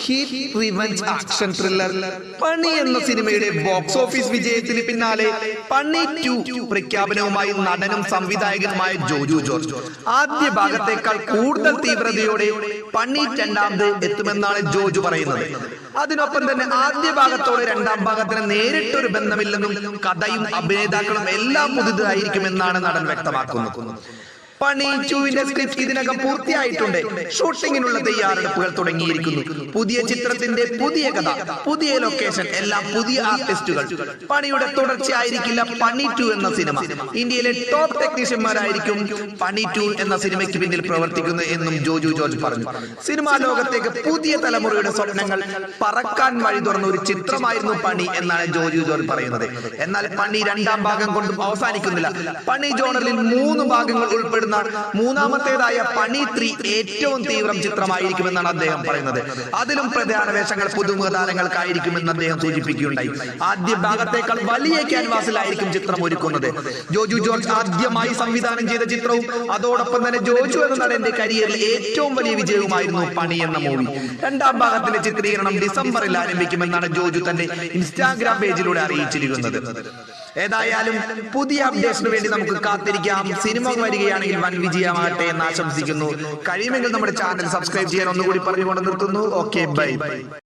Hit revenge action thriller പണി എന്ന സിനിമയുടെ ബോക്സ് ഓഫീസ് വിജയത്തിന് പിന്നാലെ പണി 2 പ്രഖ്യാപനവുമായി നടനും സംവിധായകനുമായ ജോജു ജോർജ് ആദ്യ ഭാഗത്തേക്കാൾ കൂടുതൽ തീവ്രതയോടെ പണി രണ്ടാമത് എത്തുമെന്നാണ് ജോജു പറയുന്നത്. അതിനൊപ്പം തന്നെ ആദ്യ ഭാഗത്തോടെ രണ്ടാം ഭാഗത്തിന് നേരിട്ടൊരു ബന്ധമില്ലെന്നും കഥയും അഭിനേതാക്കളും എല്ലാം പുതുതായിരിക്കുമെന്നാണ് നടൻ വ്യക്തമാക്കുന്നത്. പണി 2-ന്റെ സ്ക്രിപ്റ്റ് ഇതിനകം പൂർത്തിയായിട്ടുണ്ട്. ഷൂട്ടിങ്ങിനുള്ള തയ്യാറെടുപ്പുകൾ തുടങ്ങിയിരിക്കുന്നു. പുതിയ ചിത്രത്തിന്റെ പുതിയ കഥ, പുതിയ ലൊക്കേഷൻ, എല്ലാം പുതിയ ആർട്ടിസ്റ്റുകൾ. പണിയുടെ തുടർച്ചയായിരിക്കില്ല പണി 2 എന്ന സിനിമ. ഇന്ത്യയിലെ ടോപ്പ് ടെക്നീഷ്യന്മാരായിരിക്കും പണി 2 എന്ന സിനിമയ്ക്ക് പിന്നിൽ പ്രവർത്തിക്കുന്നത് എന്നും ജോജു ജോർജ് പറഞ്ഞു. സിനിമാ ലോകത്തേക്ക് പുതിയ തലമുറയുടെ സ്വപ്നങ്ങൾ പറക്കാൻ വഴി തുറന്ന ഒരു ചിത്രമായിരുന്നു പണി എന്നാണ് ജോജു ജോർജ് പറയുന്നത്. എന്നാൽ പണി രണ്ടാം ഭാഗം കൊണ്ടും അവസാനിക്കുന്നില്ല. പണി ജോണറിൽ 3 ഭാഗങ്ങൾ ഉൾപ്പെടുന്ന മൂന്നാമത്തേതായ പണി 3 ഏറ്റവും തീവ്രം ചിത്രമായിരിക്കുമെന്നാണ് അദ്ദേഹം പറയുന്നത്. അതിലും പ്രധാന വേഷങ്ങൾ പുതുമുഖ താരങ്ങൾക്കായിരിക്കുമെന്ന് അദ്ദേഹം സൂചിപ്പിക്കുകയുണ്ടായി. ആദ്യ ഭാഗത്തേക്കാൾ വലിയ ക്യാൻവാസിലായിരിക്കും ചിത്രം ഒരുക്കുന്നത്. ജോജു ജോർജ് ആദ്യമായി സംവിധാനം ചെയ്ത ചിത്രവും അതോടൊപ്പം തന്നെ ജോജു എന്ന നടന്റെ കരിയറിൽ ഏറ്റവും വലിയ വിജയവുമായിരുന്നു പണി എന്ന മൂവി. രണ്ടാം ഭാഗത്തിന്റെ ചിത്രീകരണം ഡിസംബറിൽ ആരംഭിക്കുമെന്നാണ് ജോജു തന്റെ ഇൻസ്റ്റാഗ്രാം പേജിലൂടെ അറിയിച്ചിരിക്കുന്നത്. ഏതായാലും പുതിയ അപ്ഡേഷന് വേണ്ടി നമുക്ക് കാത്തിരിക്കാം. സിനിമ വരികയാണെങ്കിൽ വൻ വിജയമാകട്ടെ എന്ന് ആശംസിക്കുന്നു. കഴിയുമെങ്കിൽ നമ്മുടെ ചാനൽ സബ്സ്ക്രൈബ് ചെയ്യാൻ ഒന്നുകൂടി പറഞ്ഞുകൊണ്ട് നിർത്തുന്നു. Okay, by.